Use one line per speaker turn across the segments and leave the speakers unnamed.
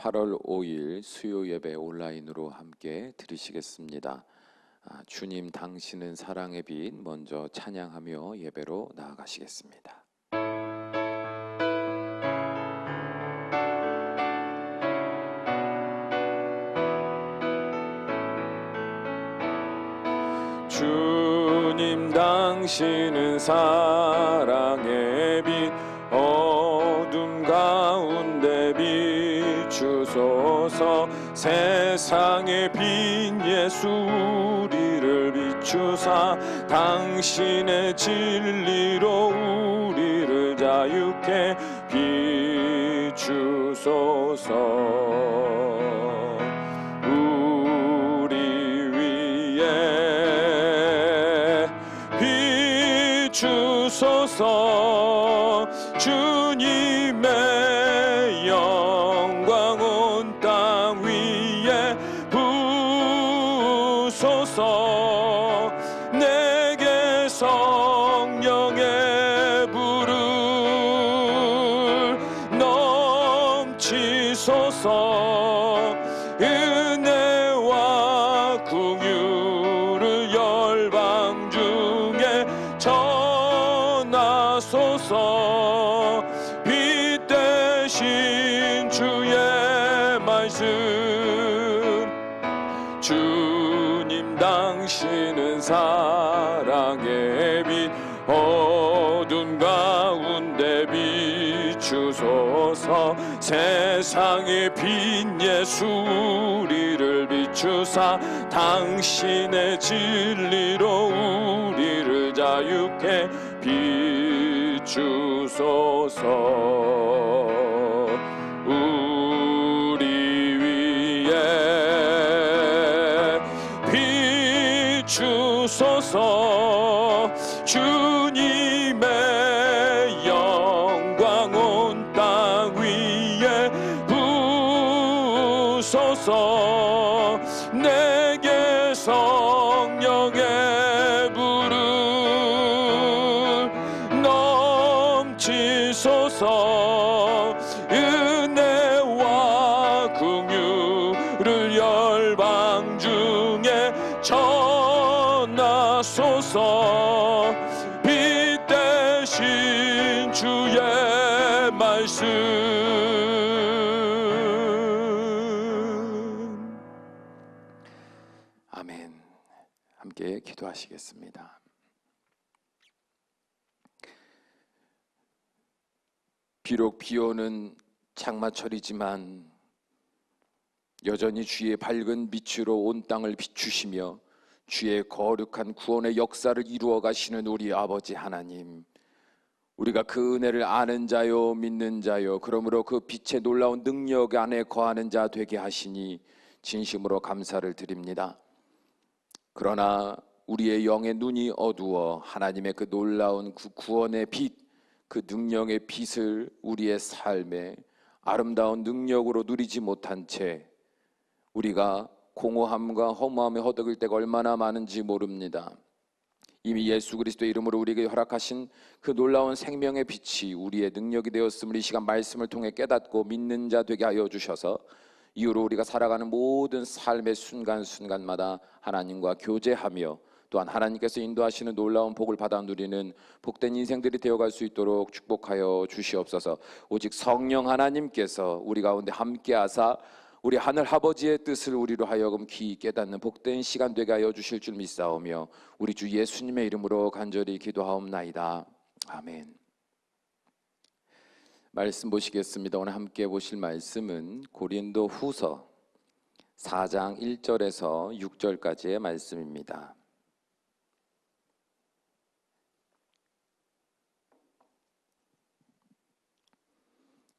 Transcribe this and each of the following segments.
8월 5일 수요 예배 온라인으로 함께 들으시겠습니다. 주님 당신은 사랑의 빛, 먼저 찬양하며 예배로 나아가시겠습니다. 주님 당신은 사랑의 빛, 어둠 가운데 비추소서. 세상의 빛 예수 우리를 비추사, 당신의 진리로 우리를 자유케 비추소서. 주소서. 주님의 영광 온 땅 위에 부소서. 내게 성령의 불을 넘치소서. 은혜와 긍휼을 열방 중에 전하소서. 빛 대신 주의 말씀. 주님 당신은 사랑의 빛, 어둠 가운데 비추소서. 세상의 빛 예수 우리를 비추사, 당신의 진리로 우리를 자유케 비추소서. 우리 위에 비추소서. 주님의 영광 온 땅 위에 부소서. 내게 성령의 불을 넘치소서. 은혜와 긍휼을 열방 중에 전하소서. 빛 대신 주의 말씀. 아멘. 함께 기도하시겠습니다. 비록 비오는 장마철이지만 여전히 주의 밝은 빛으로 온 땅을 비추시며 주의 거룩한 구원의 역사를 이루어 가시는 우리 아버지 하나님, 우리가 그 은혜를 아는 자요 믿는 자요, 그러므로 그 빛의 놀라운 능력 안에 거하는 자 되게 하시니 진심으로 감사를 드립니다. 그러나 우리의 영의 눈이 어두워 하나님의 그 놀라운 그 구원의 빛, 그 능력의 빛을 우리의 삶에 아름다운 능력으로 누리지 못한 채 우리가 공허함과 허무함에 허덕일 때가 얼마나 많은지 모릅니다. 이미 예수 그리스도의 이름으로 우리에게 허락하신 그 놀라운 생명의 빛이 우리의 능력이 되었음을 이 시간 말씀을 통해 깨닫고 믿는 자 되게 하여 주셔서 이후로 우리가 살아가는 모든 삶의 순간순간마다 하나님과 교제하며 또한 하나님께서 인도하시는 놀라운 복을 받아 누리는 복된 인생들이 되어갈 수 있도록 축복하여 주시옵소서. 오직 성령 하나님께서 우리 가운데 함께하사 우리 하늘 아버지의 뜻을 우리로 하여금 귀히 깨닫는 복된 시간 되게 하여 주실 줄 믿사오며 우리 주 예수님의 이름으로 간절히 기도하옵나이다. 아멘. 말씀 보시겠습니다. 오늘 함께 보실 말씀은 고린도 후서 4장 1절에서 6절까지의 말씀입니다.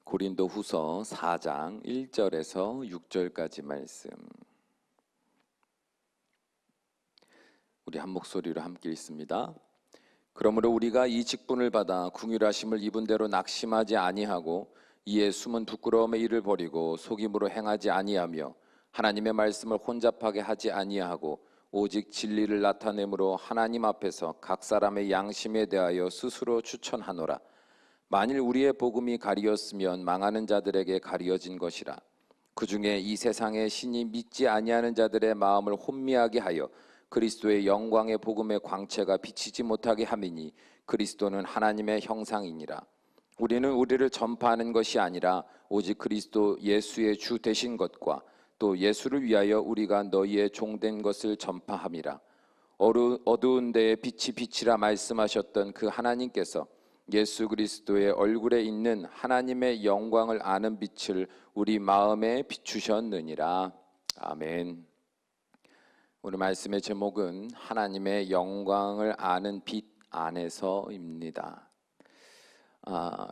고린도 후서 4장 1절에서 6절까지 말씀, 우리 한 목소리로 함께 읽습니다. 그러므로 우리가 이 직분을 받아 긍휼하심을 입은 대로 낙심하지 아니하고 이에 숨은 부끄러움의 일을 버리고 속임으로 행하지 아니하며 하나님의 말씀을 혼잡하게 하지 아니하고 오직 진리를 나타내므로 하나님 앞에서 각 사람의 양심에 대하여 스스로 추천하노라. 만일 우리의 복음이 가리었으면 망하는 자들에게 가리어진 것이라. 그 중에 이 세상의 신이 믿지 아니하는 자들의 마음을 혼미하게 하여 그리스도의 영광의 복음의 광채가 비치지 못하게 함이니 그리스도는 하나님의 형상이니라. 우리는 우리를 전파하는 것이 아니라 오직 그리스도 예수의 주 되신 것과 또 예수를 위하여 우리가 너희의 종된 것을 전파함이라. 어두운 데에 빛이 빛이라 말씀하셨던 그 하나님께서 예수 그리스도의 얼굴에 있는 하나님의 영광을 아는 빛을 우리 마음에 비추셨느니라. 아멘. 오늘 말씀의 제목은 하나님의 영광을 아는 빛 안에서입니다.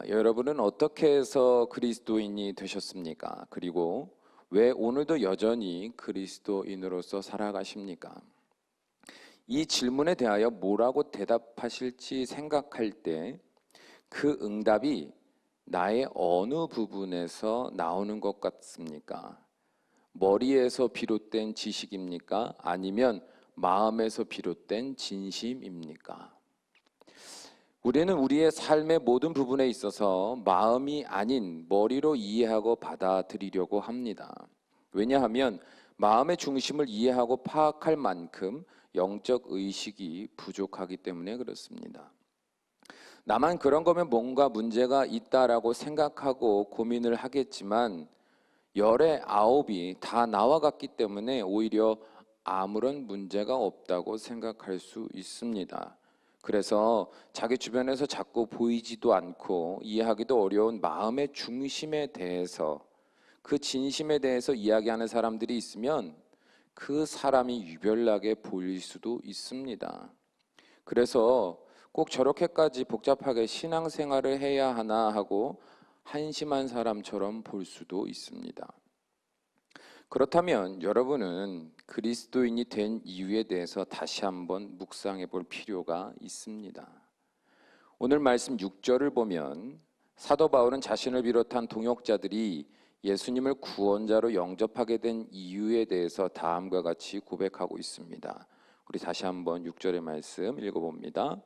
여러분은 어떻게 해서 그리스도인이 되셨습니까? 그리고 왜 오늘도 여전히 그리스도인으로서 살아가십니까? 이 질문에 대하여 뭐라고 대답하실지 생각할 때 그 응답이 나의 어느 부분에서 나오는 것 같습니까? 머리에서 비롯된 지식입니까? 아니면 마음에서 비롯된 진심입니까? 우리는 우리의 삶의 모든 부분에 있어서 마음이 아닌 머리로 이해하고 받아들이려고 합니다. 왜냐하면 마음의 중심을 이해하고 파악할 만큼 영적 의식이 부족하기 때문에 그렇습니다. 나만 그런 거면 뭔가 문제가 있다라고 생각하고 고민을 하겠지만 열의 9이 다 나와 같기 때문에 오히려 아무런 문제가 없다고 생각할 수 있습니다. 그래서 자기 주변에서 자꾸 보이지도 않고 이해하기도 어려운 마음의 중심에 대해서, 그 진심에 대해서 이야기하는 사람들이 있으면 그 사람이 유별나게 보일 수도 있습니다. 그래서 꼭 저렇게까지 복잡하게 신앙생활을 해야 하나 하고 한심한 사람처럼 볼 수도 있습니다. 그렇다면 여러분은 그리스도인이 된 이유에 대해서 다시 한번 묵상해 볼 필요가 있습니다. 오늘 말씀 6절을 보면 사도 바울은 자신을 비롯한 동역자들이 예수님을 구원자로 영접하게 된 이유에 대해서 다음과 같이 고백하고 있습니다. 우리 다시 한번 6절의 말씀 읽어봅니다.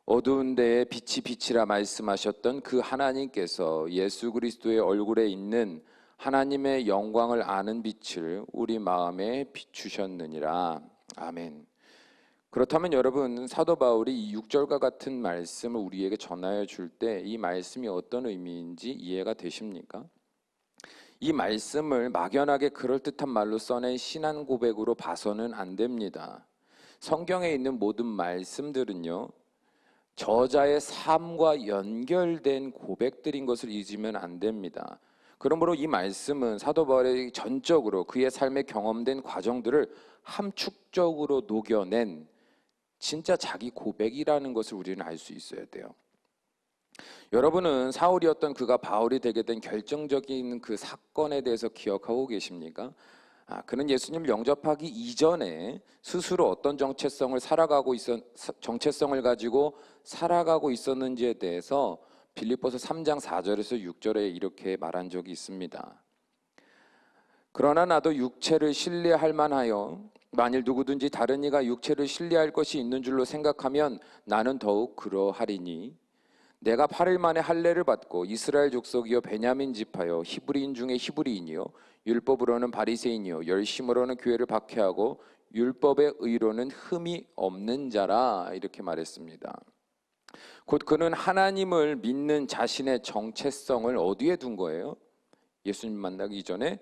어두운 데에 빛이 빛이라 말씀하셨던 그 하나님께서 예수 그리스도의 얼굴에 있는 하나님의 영광을 아는 빛을 우리 마음에 비추셨느니라. 아멘. 그렇다면 여러분, 사도 바울이 이 6절과 같은 말씀을 우리에게 전하여 줄 때 이 말씀이 어떤 의미인지 이해가 되십니까? 이 말씀을 막연하게 그럴듯한 말로 써낸 신앙 고백으로 봐서는 안 됩니다. 성경에 있는 모든 말씀들은요, 저자의 삶과 연결된 고백들인 것을 잊으면 안 됩니다. 그러므로 이 말씀은 사도 바울이 전적으로 그의 삶에 경험된 과정들을 함축적으로 녹여낸 진짜 자기 고백이라는 것을 우리는 알 수 있어야 돼요. 여러분은 사울이었던 그가 바울이 되게 된 결정적인 그 사건에 대해서 기억하고 계십니까? 그는 예수님을 영접하기 이전에 스스로 어떤 정체성을 가지고 살아가고 있었는지에 대해서 빌립보서 3장 4절에서 6절에 이렇게 말한 적이 있습니다. 그러나 나도 육체를 신뢰할 만하여 만일 누구든지 다른 이가 육체를 신뢰할 것이 있는 줄로 생각하면 나는 더욱 그러하리니 내가 8일 만에 할례를 받고 이스라엘 족속이요 베냐민 지파요 히브리인 중에 히브리인이요 율법으로는 바리새인이요 열심으로는 교회를 박해하고 율법의 의로는 흠이 없는 자라 이렇게 말했습니다. 곧 그는 하나님을 믿는 자신의 정체성을 어디에 둔 거예요? 예수님 만나기 이전에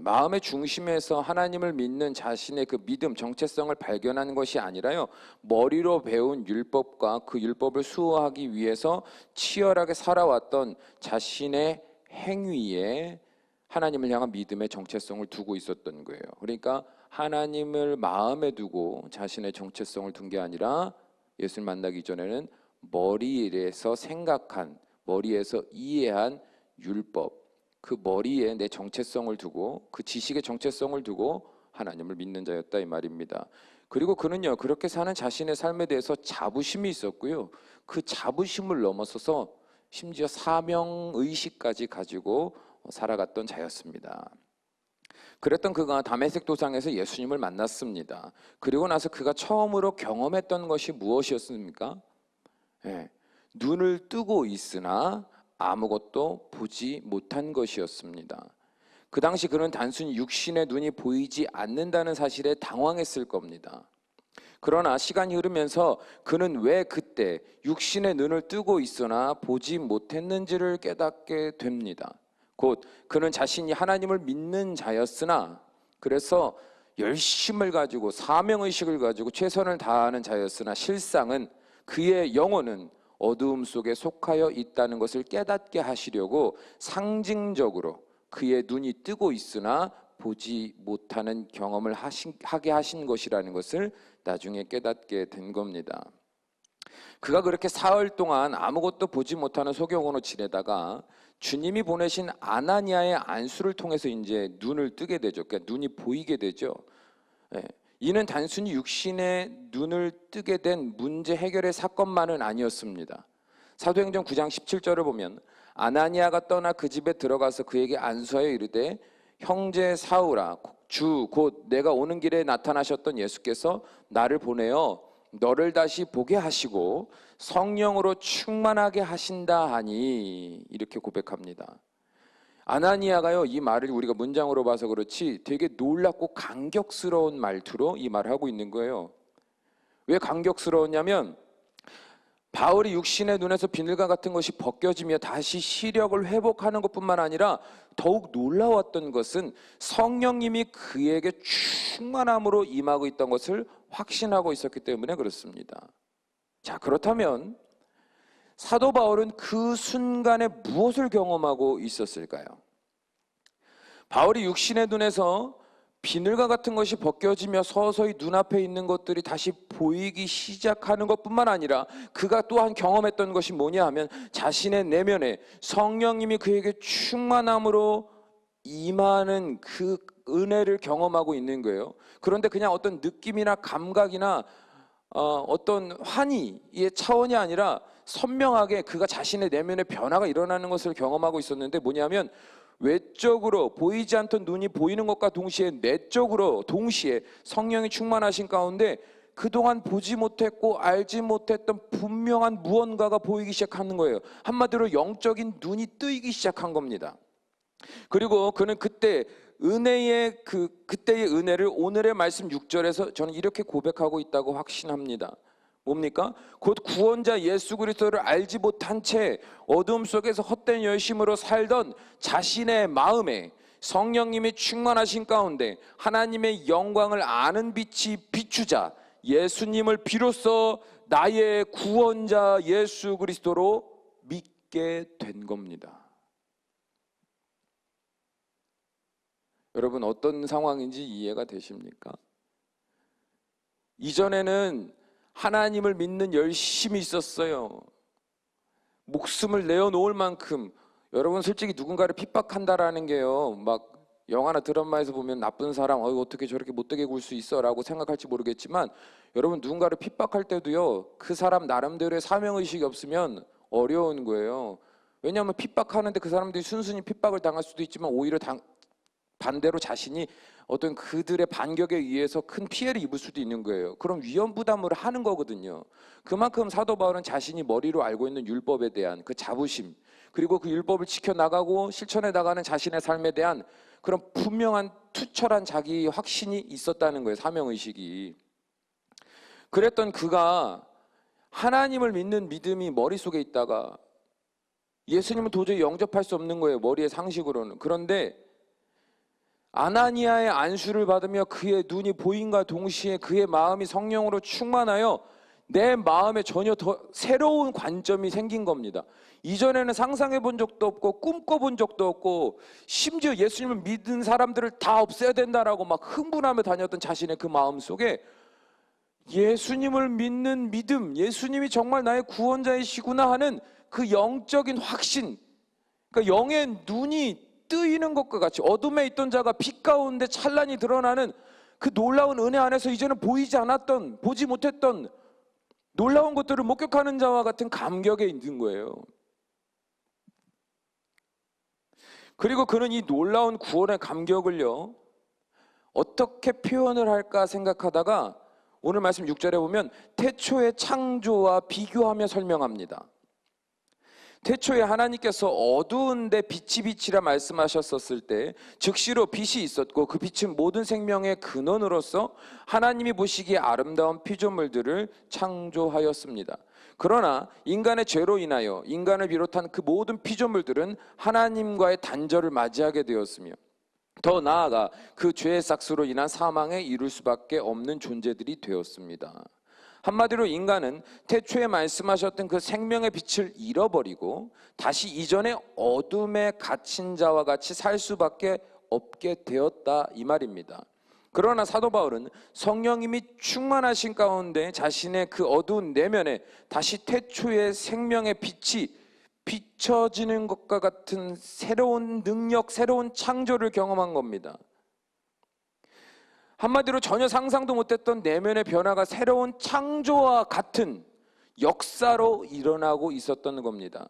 마음의 중심에서 하나님을 믿는 자신의 그 믿음, 정체성을 발견하는 것이 아니라요, 머리로 배운 율법과 그 율법을 수호하기 위해서 치열하게 살아왔던 자신의 행위에 하나님을 향한 믿음의 정체성을 두고 있었던 거예요. 그러니까 하나님을 마음에 두고 자신의 정체성을 둔 게 아니라 예수님 만나기 전에는 머리에서 생각한, 머리에서 이해한 율법, 그 머리에 내 정체성을 두고 그 지식의 정체성을 두고 하나님을 믿는 자였다 이 말입니다. 그리고 그는요, 그렇게 사는 자신의 삶에 대해서 자부심이 있었고요, 그 자부심을 넘어서서 심지어 사명의식까지 가지고 살아갔던 자였습니다. 그랬던 그가 다메섹 도상에서 예수님을 만났습니다. 그리고 나서 그가 처음으로 경험했던 것이 무엇이었습니까? 눈을 뜨고 있으나 아무것도 보지 못한 것이었습니다. 그 당시 그는 단순히 육신의 눈이 보이지 않는다는 사실에 당황했을 겁니다. 그러나 시간이 흐르면서 그는 왜 그때 육신의 눈을 뜨고 있으나 보지 못했는지를 깨닫게 됩니다. 곧 그는 자신이 하나님을 믿는 자였으나, 그래서 열심을 가지고 사명의식을 가지고 최선을 다하는 자였으나 실상은 그의 영혼은 어두움 속에 속하여 있다는 것을 깨닫게 하시려고 상징적으로 그의 눈이 뜨고 있으나 보지 못하는 경험을 하게 하신 것이라는 것을 나중에 깨닫게 된 겁니다. 그가 그렇게 사흘 동안 아무것도 보지 못하는 소경으로 지내다가 주님이 보내신 아나니아의 안수를 통해서 이제 눈을 뜨게 되죠. 그러니까 눈이 보이게 되죠. 이는 단순히 육신의 눈을 뜨게 된 문제 해결의 사건만은 아니었습니다. 사도행전 9장 17절을 보면 아나니아가 떠나 그 집에 들어가서 그에게 안수하여 이르되 형제 사울아, 주 곧 내가 오는 길에 나타나셨던 예수께서 나를 보내어 너를 다시 보게 하시고 성령으로 충만하게 하신다 하니, 이렇게 고백합니다. 아나니아가요, 이 말을 우리가 문장으로 봐서 그렇지 되게 놀랍고 감격스러운 말투로 이 말을 하고 있는 거예요. 왜 감격스러웠냐면 바울이 육신의 눈에서 비늘과 같은 것이 벗겨지며 다시 시력을 회복하는 것뿐만 아니라 더욱 놀라웠던 것은 성령님이 그에게 충만함으로 임하고 있던 것을 확신하고 있었기 때문에 그렇습니다. 자, 그렇다면 사도 바울은 그 순간에 무엇을 경험하고 있었을까요? 바울이 육신의 눈에서 비늘과 같은 것이 벗겨지며 서서히 눈앞에 있는 것들이 다시 보이기 시작하는 것뿐만 아니라 그가 또한 경험했던 것이 뭐냐 하면 자신의 내면에 성령님이 그에게 충만함으로 임하는 그 은혜를 경험하고 있는 거예요. 그런데 그냥 어떤 느낌이나 감각이나 어떤 환희의 차원이 아니라 선명하게 그가 자신의 내면에 변화가 일어나는 것을 경험하고 있었는데, 뭐냐면 외적으로 보이지 않던 눈이 보이는 것과 동시에 내적으로 동시에 성령이 충만하신 가운데 그동안 보지 못했고 알지 못했던 분명한 무언가가 보이기 시작하는 거예요. 한마디로 영적인 눈이 뜨이기 시작한 겁니다. 그리고 그는 그때의 은혜를 오늘의 말씀 6절에서 저는 이렇게 고백하고 있다고 확신합니다. 뭡니까? 곧 구원자 예수 그리스도를 알지 못한 채 어둠 속에서 헛된 열심으로 살던 자신의 마음에 성령님이 충만하신 가운데 하나님의 영광을 아는 빛이 비추자 예수님을 비로소 나의 구원자 예수 그리스도로 믿게 된 겁니다. 여러분, 어떤 상황인지 이해가 되십니까? 이전에는 하나님을 믿는 열심이 있었어요. 목숨을 내어놓을 만큼. 여러분, 솔직히 누군가를 핍박한다라는 게요, 막 영화나 드라마에서 보면 나쁜 사람 어떻게 저렇게 못되게 굴 수 있어 라고 생각할지 모르겠지만, 여러분, 누군가를 핍박할 때도요 그 사람 나름대로의 사명의식이 없으면 어려운 거예요. 왜냐하면 핍박하는데 그 사람들이 순순히 핍박을 당할 수도 있지만 오히려 반대로 자신이 어떤 그들의 반격에 의해서 큰 피해를 입을 수도 있는 거예요. 그럼 위험 부담을 하는 거거든요. 그만큼 사도 바울은 자신이 머리로 알고 있는 율법에 대한 그 자부심, 그리고 그 율법을 지켜나가고 실천해 나가는 자신의 삶에 대한 그런 분명한 투철한 자기 확신이 있었다는 거예요. 사명의식이. 그랬던 그가 하나님을 믿는 믿음이 머릿속에 있다가 예수님은 도저히 영접할 수 없는 거예요. 머리의 상식으로는. 그런데 아나니아의 안수를 받으며 그의 눈이 보임과 동시에 그의 마음이 성령으로 충만하여 내 마음에 전혀 더 새로운 관점이 생긴 겁니다. 이전에는 상상해 본 적도 없고 꿈꿔본 적도 없고 심지어 예수님을 믿은 사람들을 다 없애야 된다라고 막 흥분하며 다녔던 자신의 그 마음 속에 예수님을 믿는 믿음, 예수님이 정말 나의 구원자이시구나 하는 그 영적인 확신, 그러니까 영의 눈이 뜨이는 것과 같이 어둠에 있던 자가 빛 가운데 찬란히 드러나는 그 놀라운 은혜 안에서 이제는 보이지 않았던, 보지 못했던 놀라운 것들을 목격하는 자와 같은 감격에 있는 거예요. 그리고 그는 이 놀라운 구원의 감격을요 어떻게 표현을 할까 생각하다가 오늘 말씀 6절에 보면 태초의 창조와 비교하며 설명합니다. 태초에 하나님께서 어두운데 빛이 빛이라 말씀하셨었을 때 즉시로 빛이 있었고 그 빛은 모든 생명의 근원으로서 하나님이 보시기에 아름다운 피조물들을 창조하였습니다. 그러나 인간의 죄로 인하여 인간을 비롯한 그 모든 피조물들은 하나님과의 단절을 맞이하게 되었으며 더 나아가 그 죄의 싹수로 인한 사망에 이를 수밖에 없는 존재들이 되었습니다. 한마디로 인간은 태초에 말씀하셨던 그 생명의 빛을 잃어버리고 다시 이전의 어둠에 갇힌 자와 같이 살 수밖에 없게 되었다 이 말입니다. 그러나 사도 바울은 성령님이 충만하신 가운데 자신의 그 어두운 내면에 다시 태초의 생명의 빛이 비춰지는 것과 같은 새로운 능력, 새로운 창조를 경험한 겁니다. 한마디로 전혀 상상도 못했던 내면의 변화가 새로운 창조와 같은 역사로 일어나고 있었던 겁니다.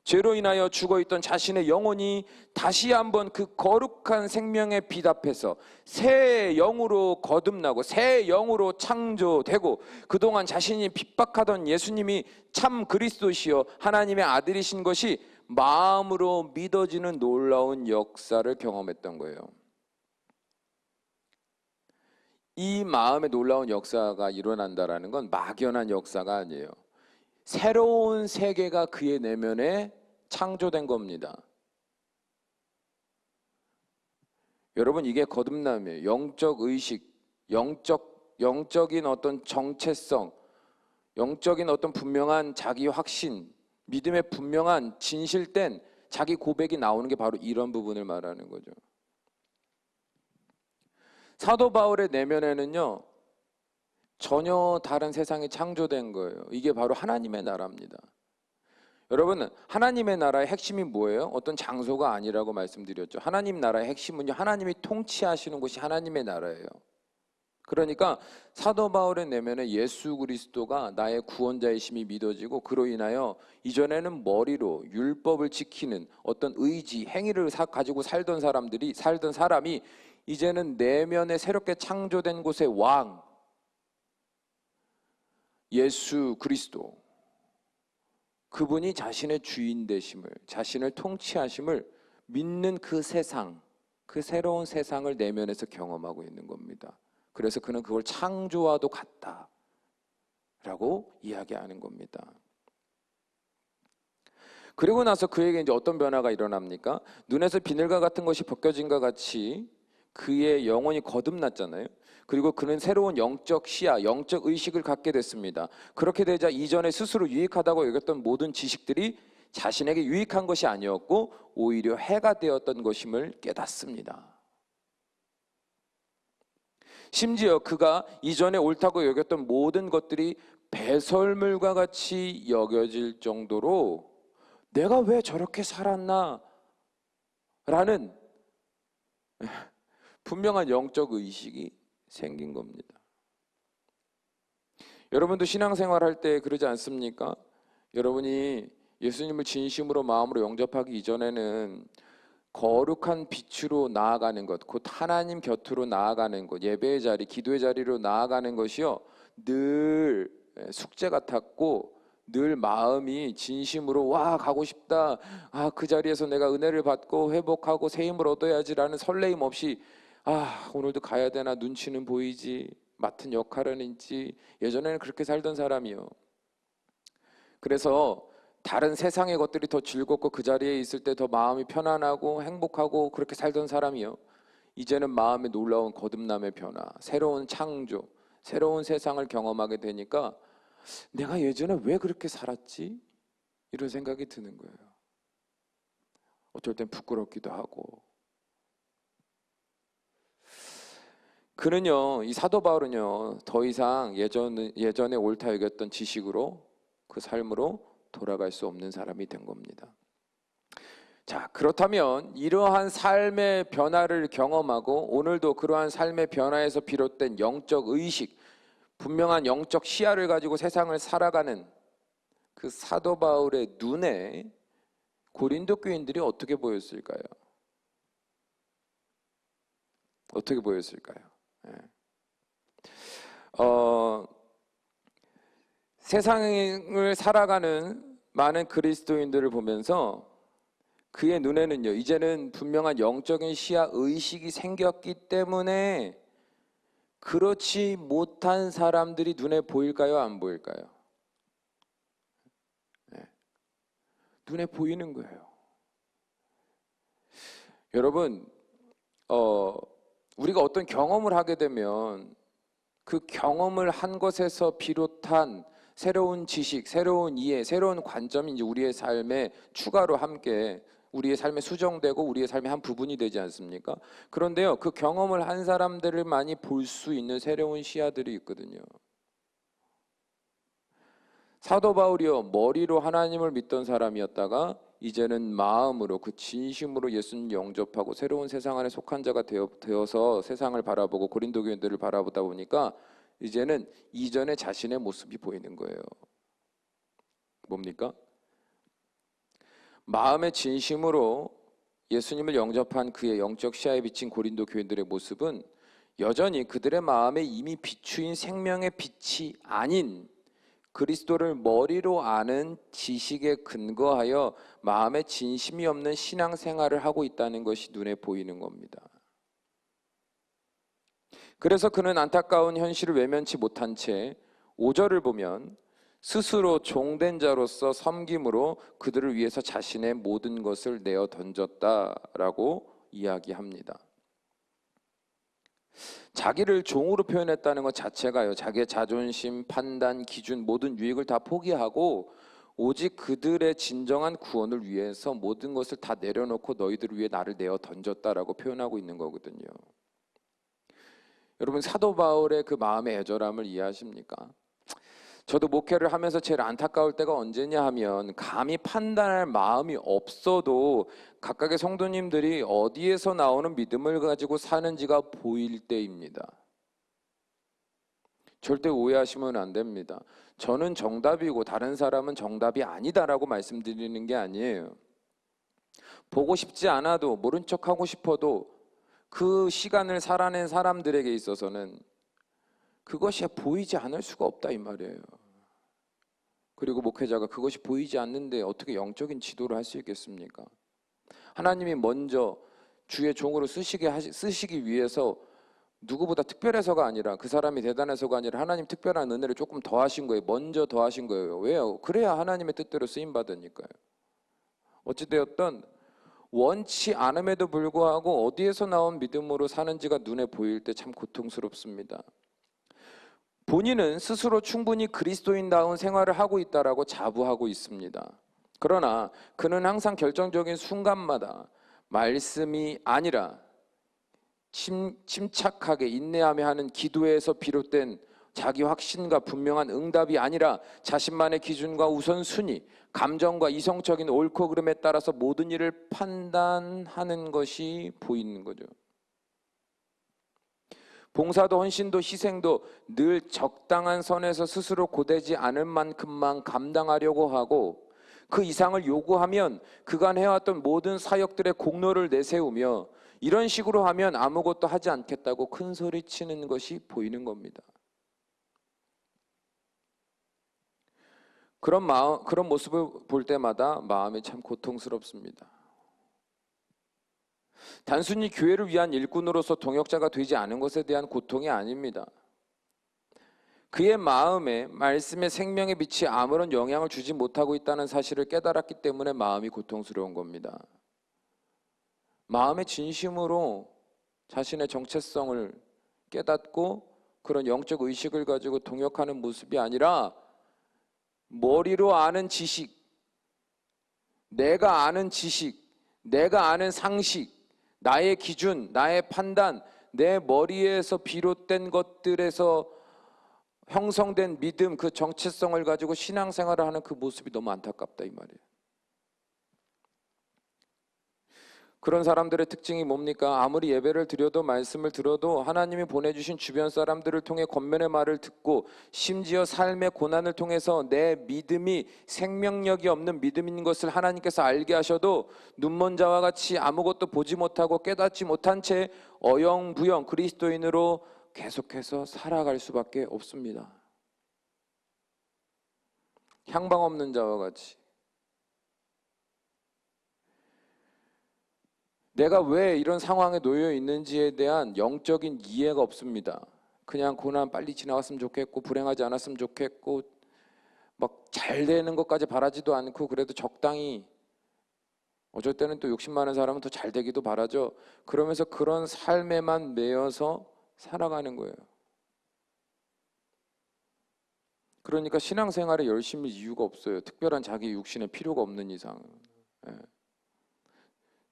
죄로 인하여 죽어있던 자신의 영혼이 다시 한번 그 거룩한 생명의 빛 앞에서 새 영으로 거듭나고 새 영으로 창조되고 그동안 자신이 핍박하던 예수님이 참 그리스도시여 하나님의 아들이신 것이 마음으로 믿어지는 놀라운 역사를 경험했던 거예요. 이 마음의 놀라운 역사가 일어난다는 건 막연한 역사가 아니에요. 새로운 세계가 그의 내면에 창조된 겁니다. 여러분, 이게 거듭남이에요. 영적 의식, 영적인 어떤 정체성, 영적인 어떤 분명한 자기 확신, 믿음의 분명한 진실된 자기 고백이 나오는 게 바로 이런 부분을 말하는 거죠. 사도 바울의 내면에는요, 전혀 다른 세상이 창조된 거예요. 이게 바로 하나님의 나라입니다. 여러분, 하나님의 나라의 핵심이 뭐예요? 어떤 장소가 아니라고 말씀드렸죠. 하나님 나라의 핵심은요, 하나님이 통치하시는 곳이 하나님의 나라예요. 그러니까 사도 바울의 내면에 예수 그리스도가 나의 구원자이심이 믿어지고 그로 인하여 이전에는 머리로 율법을 지키는 어떤 의지, 행위를 가지고 살던 사람이 이제는 내면에 새롭게 창조된 곳의 왕, 예수 그리스도, 그분이 자신의 주인 되심을, 자신을 통치하심을 믿는 그 세상, 그 새로운 세상을 내면에서 경험하고 있는 겁니다. 그래서 그는 그걸 창조와도 같다라고 이야기하는 겁니다. 그리고 나서 그에게 이제 어떤 변화가 일어납니까? 눈에서 비늘과 같은 것이 벗겨진과 같이 그의 영혼이 거듭났잖아요. 그리고 그는 새로운 영적 시야, 영적 의식을 갖게 됐습니다. 그렇게 되자 이전에 스스로 유익하다고 여겼던 모든 지식들이 자신에게 유익한 것이 아니었고 오히려 해가 되었던 것임을 깨닫습니다. 심지어 그가 이전에 옳다고 여겼던 모든 것들이 배설물과 같이 여겨질 정도로 내가 왜 저렇게 살았나? 라는 분명한 영적 의식이 생긴 겁니다. 여러분도 신앙생활 할 때 그러지 않습니까? 여러분이 예수님을 진심으로 마음으로 영접하기 이전에는 거룩한 빛으로 나아가는 것, 곧 하나님 곁으로 나아가는 것, 예배의 자리, 기도의 자리로 나아가는 것이요, 늘 숙제 같았고 늘 마음이 진심으로 와 가고 싶다, 그 자리에서 내가 은혜를 받고 회복하고 새 힘을 얻어야지라는 설레임 없이 오늘도 가야 되나 눈치는 보이지, 맡은 역할은 있지, 예전에는 그렇게 살던 사람이요. 그래서 다른 세상의 것들이 더 즐겁고 그 자리에 있을 때 더 마음이 편안하고 행복하고 그렇게 살던 사람이요, 이제는 마음의 놀라운 거듭남의 변화, 새로운 창조, 새로운 세상을 경험하게 되니까 내가 예전에 왜 그렇게 살았지? 이런 생각이 드는 거예요. 어떨 땐 부끄럽기도 하고. 그는요, 이 사도 바울은요, 더 이상 예전에 옳다 여겼던 지식으로, 그 삶으로 돌아갈 수 없는 사람이 된 겁니다. 자, 그렇다면 이러한 삶의 변화를 경험하고 오늘도 그러한 삶의 변화에서 비롯된 영적 의식, 분명한 영적 시야를 가지고 세상을 살아가는 그 사도 바울의 눈에 고린도 교인들이 어떻게 보였을까요? 어떻게 보였을까요? 세상을 살아가는 많은 그리스도인들을 보면서 그의 눈에는요, 이제는 분명한 영적인 시야 의식이 생겼기 때문에 그렇지 못한 사람들이 눈에 보일까요? 안 보일까요? 네. 눈에 보이는 거예요. 여러분, 우리가 어떤 경험을 하게 되면 그 경험을 한 것에서 비롯한 새로운 지식, 새로운 이해, 새로운 관점이 이제 우리의 삶에 추가로 함께 우리의 삶에 수정되고 우리의 삶의 한 부분이 되지 않습니까? 그런데요, 그 경험을 한 사람들을 많이 볼 수 있는 새로운 시야들이 있거든요. 사도 바울이요, 머리로 하나님을 믿던 사람이었다가 이제는 마음으로 그 진심으로 예수님 영접하고 새로운 세상 안에 속한 자가 되어서 세상을 바라보고 고린도 교인들을 바라보다 보니까 이제는 이전의 자신의 모습이 보이는 거예요. 뭡니까? 마음의 진심으로 예수님을 영접한 그의 영적 시야에 비친 고린도 교인들의 모습은 여전히 그들의 마음에 이미 비추인 생명의 빛이 아닌 그리스도를 머리로 아는 지식에 근거하여 마음에 진심이 없는 신앙생활을 하고 있다는 것이 눈에 보이는 겁니다. 그래서 그는 안타까운 현실을 외면치 못한 채 5절을 보면 스스로 종된 자로서 섬김으로 그들을 위해서 자신의 모든 것을 내어 던졌다라고 이야기합니다. 자기를 종으로 표현했다는 것 자체가요, 자기의 자존심, 판단, 기준, 모든 유익을 다 포기하고 오직 그들의 진정한 구원을 위해서 모든 것을 다 내려놓고 너희들을 위해 나를 내어 던졌다라고 표현하고 있는 거거든요. 여러분, 사도 바울의 그 마음의 애절함을 이해하십니까? 저도 목회를 하면서 제일 안타까울 때가 언제냐 하면 감히 판단할 마음이 없어도 각각의 성도님들이 어디에서 나오는 믿음을 가지고 사는지가 보일 때입니다. 절대 오해하시면 안 됩니다. 저는 정답이고 다른 사람은 정답이 아니다라고 말씀드리는 게 아니에요. 보고 싶지 않아도 모른 척하고 싶어도 그 시간을 살아낸 사람들에게 있어서는 그것이 보이지 않을 수가 없다 이 말이에요. 그리고 목회자가 그것이 보이지 않는데 어떻게 영적인 지도를 할 수 있겠습니까? 하나님이 먼저 주의 종으로 쓰시기 위해서 누구보다 특별해서가 아니라 그 사람이 대단해서가 아니라 하나님 특별한 은혜를 조금 더하신 거예요. 먼저 더하신 거예요. 왜요? 그래야 하나님의 뜻대로 쓰임받으니까요. 어찌되었든 원치 않음에도 불구하고 어디에서 나온 믿음으로 사는지가 눈에 보일 때 참 고통스럽습니다. 본인은 스스로 충분히 그리스도인다운 생활을 하고 있다라고 자부하고 있습니다. 그러나 그는 항상 결정적인 순간마다 말씀이 아니라 침착하게 인내하며 하는 기도에서 비롯된 자기 확신과 분명한 응답이 아니라 자신만의 기준과 우선순위, 감정과 이성적인 옳고 그름에 따라서 모든 일을 판단하는 것이 보이는 거죠. 봉사도 헌신도 희생도 늘 적당한 선에서 스스로 고되지 않을 만큼만 감당하려고 하고 그 이상을 요구하면 그간 해왔던 모든 사역들의 공로를 내세우며 이런 식으로 하면 아무것도 하지 않겠다고 큰 소리치는 것이 보이는 겁니다. 그런 모습을 볼 때마다 마음이 참 고통스럽습니다. 단순히 교회를 위한 일꾼으로서 동역자가 되지 않은 것에 대한 고통이 아닙니다. 그의 마음에 말씀의 생명의 빛이 아무런 영향을 주지 못하고 있다는 사실을 깨달았기 때문에 마음이 고통스러운 겁니다. 마음의 진심으로 자신의 정체성을 깨닫고 그런 영적 의식을 가지고 동역하는 모습이 아니라 머리로 아는 지식, 내가 아는 지식, 내가 아는 상식, 나의 기준, 나의 판단, 내 머리에서 비롯된 것들에서 형성된 믿음, 그 정체성을 가지고 신앙생활을 하는 그 모습이 너무 안타깝다 이 말이에요. 그런 사람들의 특징이 뭡니까? 아무리 예배를 드려도 말씀을 들어도 하나님이 보내주신 주변 사람들을 통해 권면의 말을 듣고 심지어 삶의 고난을 통해서 내 믿음이 생명력이 없는 믿음인 것을 하나님께서 알게 하셔도 눈먼 자와 같이 아무것도 보지 못하고 깨닫지 못한 채 어영부영 그리스도인으로 계속해서 살아갈 수밖에 없습니다. 향방 없는 자와 같이 내가 왜 이런 상황에 놓여 있는지에 대한 영적인 이해가 없습니다. 그냥 고난 빨리 지나갔으면 좋겠고 불행하지 않았으면 좋겠고 막 잘 되는 것까지 바라지도 않고 그래도 적당히 어쩔 때는 또 욕심 많은 사람은 더 잘 되기도 바라죠. 그러면서 그런 삶에만 매여서 살아가는 거예요. 그러니까 신앙생활에 열심히 이유가 없어요. 특별한 자기 육신에 필요가 없는 이상. 예.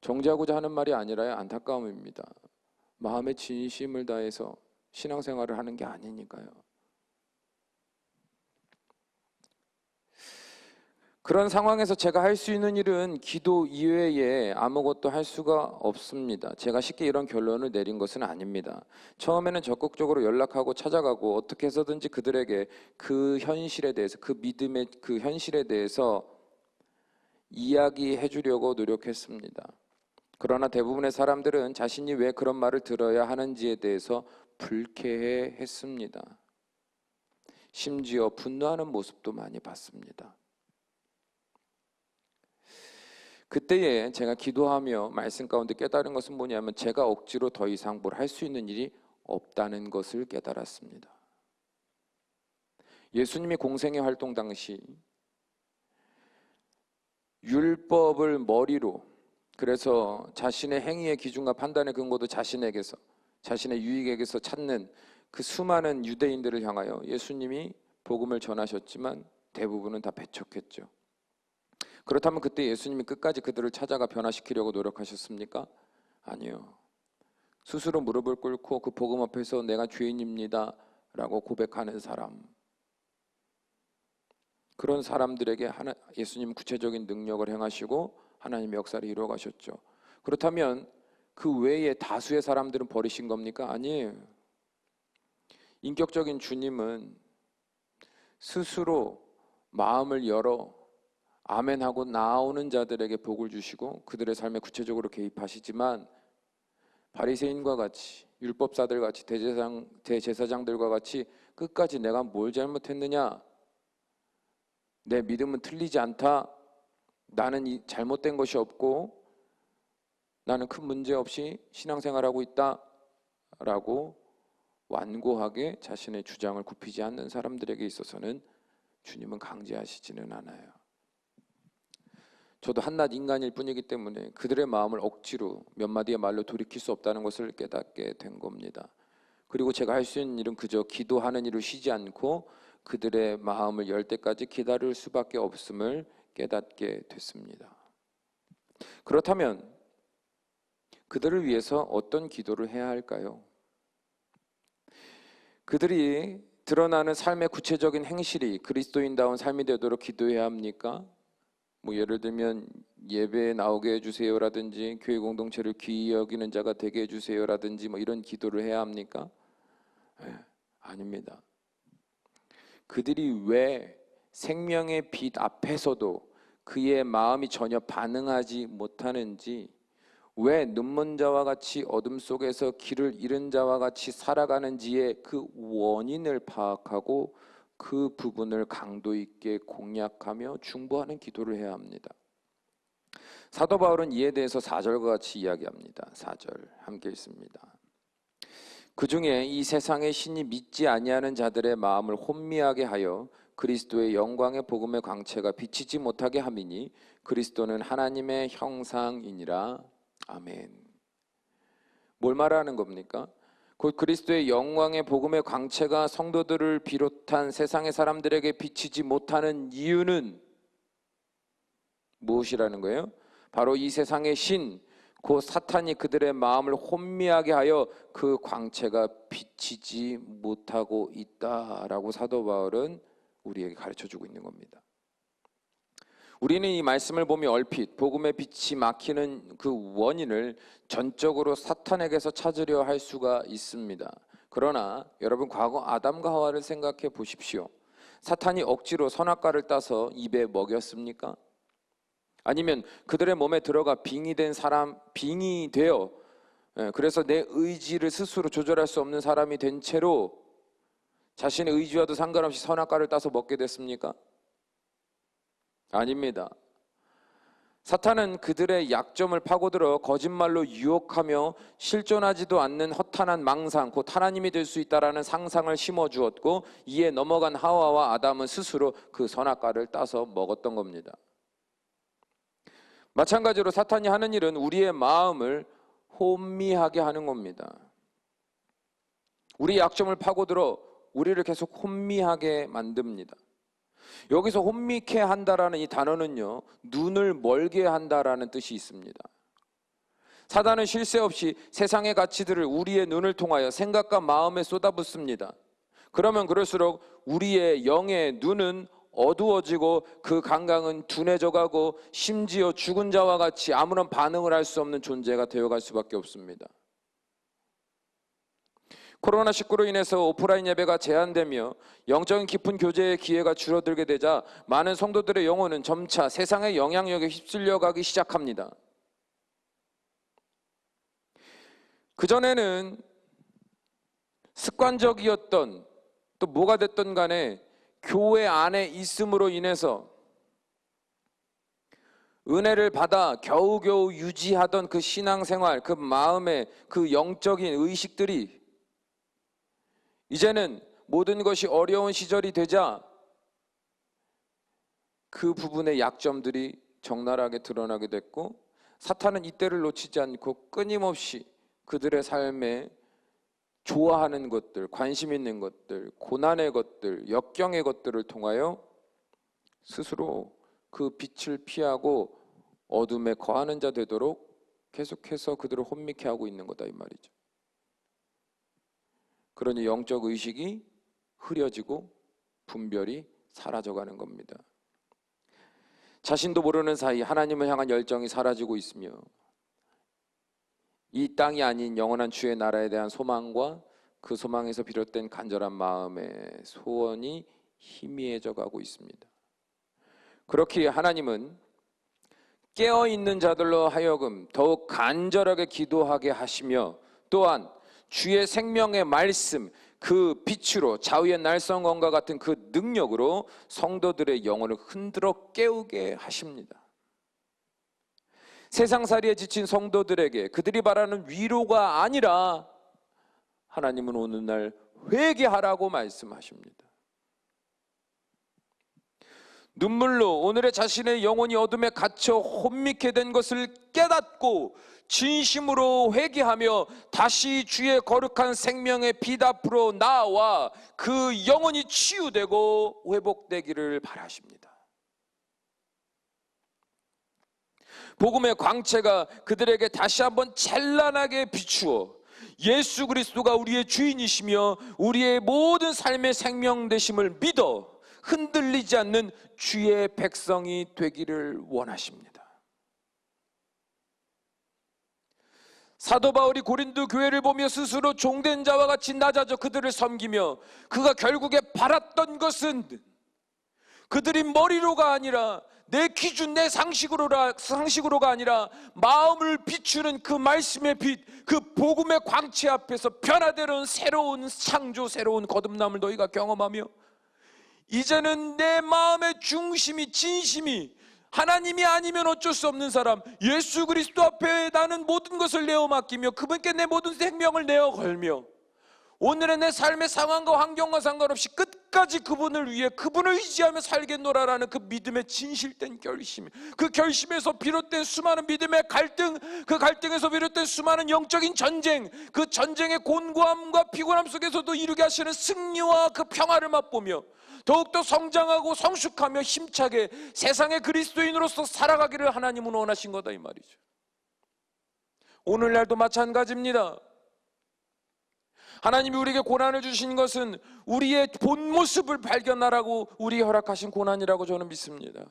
정죄하고자 하는 말이 아니라 안타까움입니다. 마음의 진심을 다해서 신앙생활을 하는 게 아니니까요. 그런 상황에서 제가 할 수 있는 일은 기도 이외에 아무것도 할 수가 없습니다. 제가 쉽게 이런 결론을 내린 것은 아닙니다. 처음에는 적극적으로 연락하고 찾아가고 어떻게 해서든지 그들에게 그 현실에 대해서, 그 믿음의 그 현실에 대해서 이야기해 주려고 노력했습니다. 그러나 대부분의 사람들은 자신이 왜 그런 말을 들어야 하는지에 대해서 불쾌해 했습니다. 심지어 분노하는 모습도 많이 봤습니다. 그때에 제가 기도하며 말씀 가운데 깨달은 것은 뭐냐면 제가 억지로 더 이상 뭘 할 수 있는 일이 없다는 것을 깨달았습니다. 예수님이 공생의 활동 당시 율법을 머리로, 그래서 자신의 행위의 기준과 판단의 근거도 자신에게서, 자신의 유익에게서 찾는 그 수많은 유대인들을 향하여 예수님이 복음을 전하셨지만 대부분은 다 배척했죠. 그렇다면 그때 예수님이 끝까지 그들을 찾아가 변화시키려고 노력하셨습니까? 아니요. 스스로 무릎을 꿇고 그 복음 앞에서 내가 죄인입니다 라고 고백하는 사람, 그런 사람들에게 예수님 구체적인 능력을 행하시고 하나님의 역사를 이루어 가셨죠. 그렇다면 그 외에 다수의 사람들은 버리신 겁니까? 아니에요. 인격적인 주님은 스스로 마음을 열어 아멘하고 나오는 자들에게 복을 주시고 그들의 삶에 구체적으로 개입하시지만 바리새인과 같이, 율법사들 같이, 대제사장들과 같이 끝까지 내가 뭘 잘못했느냐, 내 믿음은 틀리지 않다, 나는 잘못된 것이 없고 나는 큰 문제 없이 신앙생활하고 있다 라고 완고하게 자신의 주장을 굽히지 않는 사람들에게 있어서는 주님은 강제하시지는 않아요. 저도 한낱 인간일 뿐이기 때문에 그들의 마음을 억지로 몇 마디의 말로 돌이킬 수 없다는 것을 깨닫게 된 겁니다. 그리고 제가 할 수 있는 일은 그저 기도하는 일을 쉬지 않고 그들의 마음을 열 때까지 기다릴 수밖에 없음을 깨닫게 됐습니다. 그렇다면 그들을 위해서 어떤 기도를 해야 할까요? 그들이 드러나는 삶의 구체적인 행실이 그리스도인다운 삶이 되도록 기도해야 합니까? 예를 들면 예배에 나오게 해주세요라든지 교회 공동체를 귀히 여기는 자가 되게 해주세요라든지 이런 기도를 해야 합니까? 아닙니다. 그들이 왜 생명의 빛 앞에서도 그의 마음이 전혀 반응하지 못하는지, 왜 눈먼 자와 같이 어둠 속에서 길을 잃은 자와 같이 살아가는지의 그 원인을 파악하고 그 부분을 강도 있게 공략하며 중보하는 기도를 해야 합니다. 사도 바울은 이에 대해서 4절과 같이 이야기합니다. 4절 함께 읽습니다. 그 중에 이 세상의 신이 믿지 아니하는 자들의 마음을 혼미하게 하여 그리스도의 영광의 복음의 광채가 비치지 못하게 함이니 그리스도는 하나님의 형상이니라. 아멘. 뭘 말하는 겁니까? 곧 그리스도의 영광의 복음의 광채가 성도들을 비롯한 세상의 사람들에게 비치지 못하는 이유는 무엇이라는 거예요? 바로 이 세상의 신, 곧 사탄이 그들의 마음을 혼미하게 하여 그 광채가 비치지 못하고 있다라고 사도 바울은 우리에게 가르쳐주고 있는 겁니다. 우리는 이 말씀을 보며 얼핏 복음의 빛이 막히는 그 원인을 전적으로 사탄에게서 찾으려 할 수가 있습니다. 그러나 여러분, 과거 아담과 하와를 생각해 보십시오. 사탄이 억지로 선악과를 따서 입에 먹였습니까? 아니면 그들의 몸에 들어가 빙이 되어 그래서 내 의지를 스스로 조절할 수 없는 사람이 된 채로 자신의 의지와도 상관없이 선악과를 따서 먹게 됐습니까? 아닙니다. 사탄은 그들의 약점을 파고들어 거짓말로 유혹하며 실존하지도 않는 허탄한 망상, 곧 하나님이 될 수 있다라는 상상을 심어주었고, 이에 넘어간 하와와 아담은 스스로 그 선악과를 따서 먹었던 겁니다. 마찬가지로 사탄이 하는 일은 우리의 마음을 혼미하게 하는 겁니다. 우리 약점을 파고들어 우리를 계속 혼미하게 만듭니다. 여기서 혼미케 한다라는 이 단어는요, 눈을 멀게 한다라는 뜻이 있습니다. 사단은 쉴 새 없이 세상의 가치들을 우리의 눈을 통하여 생각과 마음에 쏟아붓습니다. 그러면 그럴수록 우리의 영의 눈은 어두워지고 그 감각은 둔해져 가고 심지어 죽은 자와 같이 아무런 반응을 할 수 없는 존재가 되어갈 수밖에 없습니다. 코로나19로 인해서 오프라인 예배가 제한되며 영적인 깊은 교제의 기회가 줄어들게 되자 많은 성도들의 영혼은 점차 세상의 영향력에 휩쓸려 가기 시작합니다. 그전에는 습관적이었던, 또 뭐가 됐든 간에 교회 안에 있음으로 인해서 은혜를 받아 겨우겨우 유지하던 그 신앙생활, 그 마음의 그 영적인 의식들이 이제는 모든 것이 어려운 시절이 되자 그 부분의 약점들이 적나라하게 드러나게 됐고, 사탄은 이때를 놓치지 않고 끊임없이 그들의 삶에 좋아하는 것들, 관심 있는 것들, 고난의 것들, 역경의 것들을 통하여 스스로 그 빛을 피하고 어둠에 거하는 자 되도록 계속해서 그들을 혼미케 하고 있는 거다 이 말이죠. 그러니 영적 의식이 흐려지고 분별이 사라져가는 겁니다. 자신도 모르는 사이 하나님을 향한 열정이 사라지고 있으며 이 땅이 아닌 영원한 주의 나라에 대한 소망과 그 소망에서 비롯된 간절한 마음의 소원이 희미해져 가고 있습니다. 그렇기에 하나님은 깨어있는 자들로 하여금 더욱 간절하게 기도하게 하시며, 또한 주의 생명의 말씀, 그 빛으로 좌우의 날성검과 같은 그 능력으로 성도들의 영혼을 흔들어 깨우게 하십니다. 세상살이에 지친 성도들에게 그들이 바라는 위로가 아니라 하나님은 오늘날 회개하라고 말씀하십니다. 눈물로 오늘의 자신의 영혼이 어둠에 갇혀 혼미케 된 것을 깨닫고 진심으로 회개하며 다시 주의 거룩한 생명의 빛 앞으로 나와 그 영혼이 치유되고 회복되기를 바라십니다. 복음의 광채가 그들에게 다시 한번 찬란하게 비추어 예수 그리스도가 우리의 주인이시며 우리의 모든 삶의 생명 되심을 믿어 흔들리지 않는 주의 백성이 되기를 원하십니다. 사도 바울이 고린도 교회를 보며 스스로 종된 자와 같이 낮아져 그들을 섬기며 그가 결국에 바랐던 것은 그들이 머리로가 아니라 내 기준, 내 상식으로가 아니라 마음을 비추는 그 말씀의 빛, 그 복음의 광채 앞에서 변화되는 새로운 창조, 새로운 거듭남을 너희가 경험하며 이제는 내 마음의 중심이, 진심이 하나님이 아니면 어쩔 수 없는 사람, 예수 그리스도 앞에 나는 모든 것을 내어 맡기며 그분께 내 모든 생명을 내어 걸며 오늘의 내 삶의 상황과 환경과 상관없이 끝까지 그분을 위해 그분을 의지하며 살겠노라라는 그 믿음의 진실된 결심, 그 결심에서 비롯된 수많은 믿음의 갈등, 그 갈등에서 비롯된 수많은 영적인 전쟁, 그 전쟁의 곤고함과 피곤함 속에서도 이루게 하시는 승리와 그 평화를 맛보며 더욱더 성장하고 성숙하며 힘차게 세상의 그리스도인으로서 살아가기를 하나님은 원하신 거다 이 말이죠. 오늘날도 마찬가지입니다. 하나님이 우리에게 고난을 주신 것은 우리의 본 모습을 발견하라고 우리 허락하신 고난이라고 저는 믿습니다.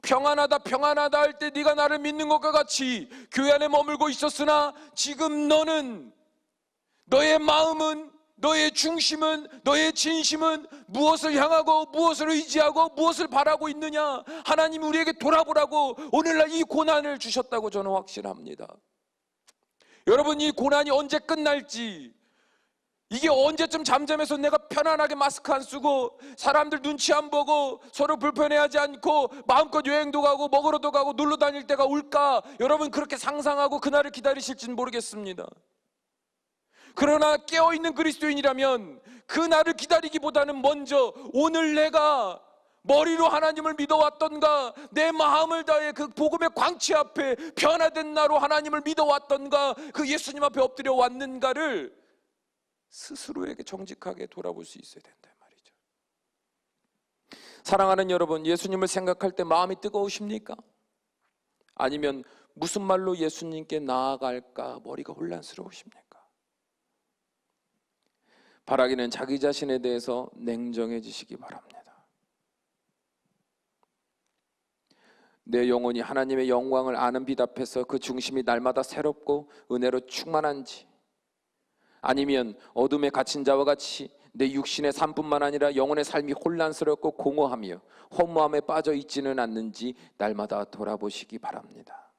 평안하다 평안하다 할 때 네가 나를 믿는 것과 같이 교회 안에 머물고 있었으나 지금 너는, 너의 마음은, 너의 중심은, 너의 진심은 무엇을 향하고 무엇을 의지하고 무엇을 바라고 있느냐, 하나님이 우리에게 돌아보라고 오늘날 이 고난을 주셨다고 저는 확신합니다. 여러분, 이 고난이 언제 끝날지, 이게 언제쯤 잠잠해서 내가 편안하게 마스크 안 쓰고 사람들 눈치 안 보고 서로 불편해하지 않고 마음껏 여행도 가고 먹으러도 가고 놀러 다닐 때가 올까? 여러분 그렇게 상상하고 그날을 기다리실지는 모르겠습니다. 그러나 깨어있는 그리스도인이라면 그날을 기다리기보다는 먼저 오늘 내가 머리로 하나님을 믿어왔던가, 내 마음을 다해 그 복음의 광채 앞에 변화된 나로 하나님을 믿어왔던가, 그 예수님 앞에 엎드려 왔는가를 스스로에게 정직하게 돌아볼 수 있어야 된다 말이죠. 사랑하는 여러분, 예수님을 생각할 때 마음이 뜨거우십니까? 아니면 무슨 말로 예수님께 나아갈까 머리가 혼란스러우십니까? 바라기는 자기 자신에 대해서 냉정해지시기 바랍니다. 내 영혼이 하나님의 영광을 아는 빛 앞에서 그 중심이 날마다 새롭고 은혜로 충만한지, 아니면 어둠에 갇힌 자와 같이 내 육신의 삶뿐만 아니라 영혼의 삶이 혼란스럽고 공허하며 허무함에 빠져 있지는 않는지 날마다 돌아보시기 바랍니다.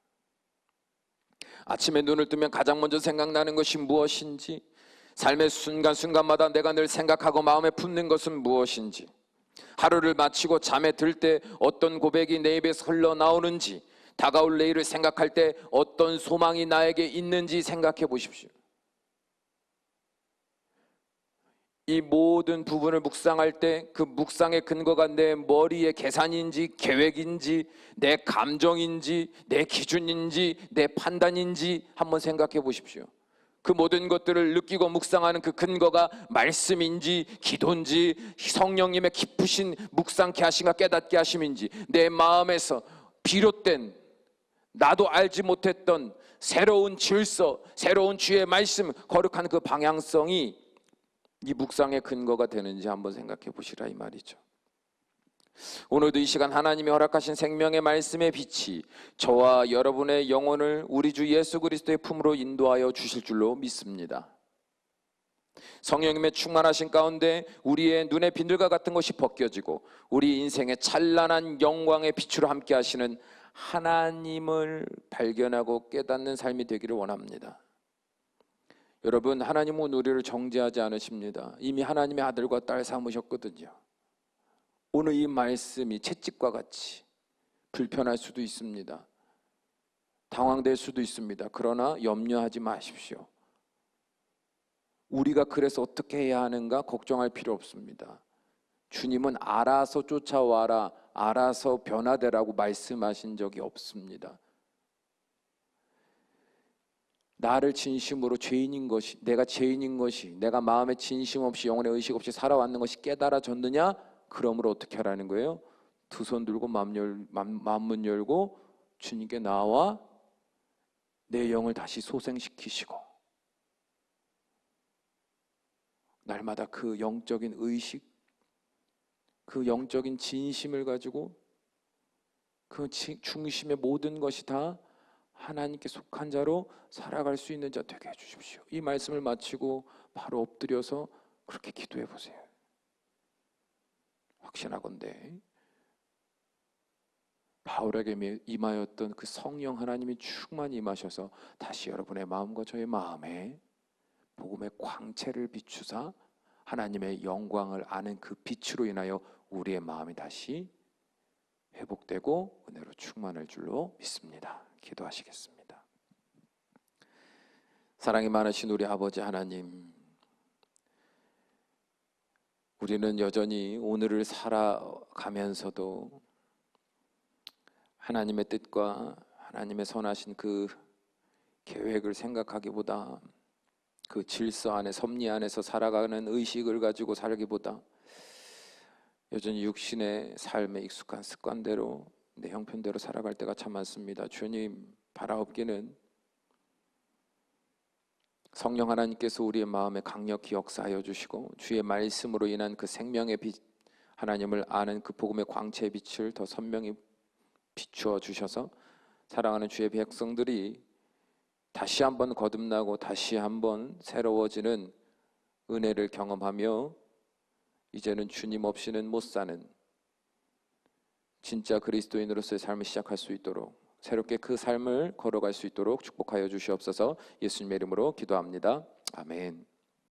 아침에 눈을 뜨면 가장 먼저 생각나는 것이 무엇인지, 삶의 순간순간마다 내가 늘 생각하고 마음에 품는 것은 무엇인지, 하루를 마치고 잠에 들 때 어떤 고백이 내 입에서 흘러나오는지, 다가올 내일을 생각할 때 어떤 소망이 나에게 있는지 생각해 보십시오. 이 모든 부분을 묵상할 때 그 묵상의 근거가 내 머리의 계산인지 계획인지 내 감정인지 내 기준인지 내 판단인지 한번 생각해 보십시오. 그 모든 것들을 느끼고 묵상하는 그 근거가 말씀인지 기도인지 성령님의 깊으신 묵상케 하심과 깨닫게 하심인지, 내 마음에서 비롯된 나도 알지 못했던 새로운 질서, 새로운 주의 말씀, 거룩한 그 방향성이 이 묵상의 근거가 되는지 한번 생각해 보시라 이 말이죠. 오늘도 이 시간 하나님이 허락하신 생명의 말씀의 빛이 저와 여러분의 영혼을 우리 주 예수 그리스도의 품으로 인도하여 주실 줄로 믿습니다. 성령님의 충만하신 가운데 우리의 눈의 비늘과 같은 것이 벗겨지고 우리 인생의 찬란한 영광의 빛으로 함께 하시는 하나님을 발견하고 깨닫는 삶이 되기를 원합니다. 여러분, 하나님은 우리를 정죄하지 않으십니다. 이미 하나님의 아들과 딸 삼으셨거든요. 오늘 이 말씀이 채찍과 같이 불편할 수도 있습니다. 당황될 수도 있습니다. 그러나 염려하지 마십시오. 우리가 그래서 어떻게 해야 하는가 걱정할 필요 없습니다. 주님은 알아서 쫓아와라, 알아서 변화되라고 말씀하신 적이 없습니다. 나를 진심으로 죄인인 것이, 내가 죄인인 것이, 내가 마음에 진심 없이 영혼의 의식 없이 살아왔는 것이 깨달아졌느냐? 그러므로 어떻게 하라는 거예요? 두 손 들고 마음문 열고 주님께 나와 내 영을 다시 소생시키시고 날마다 그 영적인 의식, 그 영적인 진심을 가지고 그 중심의 모든 것이 다 하나님께 속한 자로 살아갈 수 있는 자 되게 해주십시오. 이 말씀을 마치고 바로 엎드려서 그렇게 기도해 보세요. 확신하건대 바울에게 임하였던 그 성령 하나님이 충만히 임하셔서 다시 여러분의 마음과 저의 마음에 복음의 광채를 비추사 하나님의 영광을 아는 그 빛으로 인하여 우리의 마음이 다시 회복되고 은혜로 충만할 줄로 믿습니다. 기도하시겠습니다. 사랑이 많으신 우리 아버지 하나님, 우리는 여전히 오늘을 살아가면서도 하나님의 뜻과 하나님의 선하신 그 계획을 생각하기보다 그 질서 안에, 섭리 안에서 살아가는 의식을 가지고 살기보다 여전히 육신의 삶에 익숙한 습관대로 내 형편대로 살아갈 때가 참 많습니다. 주님, 바라옵기는 성령 하나님께서 우리의 마음에 강력히 역사하여 주시고 주의 말씀으로 인한 그 생명의 빛, 하나님을 아는 그 복음의 광채의 빛을 더 선명히 비추어 주셔서 사랑하는 주의 백성들이 다시 한번 거듭나고 다시 한번 새로워지는 은혜를 경험하며 이제는 주님 없이는 못 사는 진짜 그리스도인으로서의 삶을 시작할 수 있도록, 새롭게 그 삶을 걸어갈 수 있도록 축복하여 주시옵소서. 예수님의 이름으로 기도합니다. 아멘.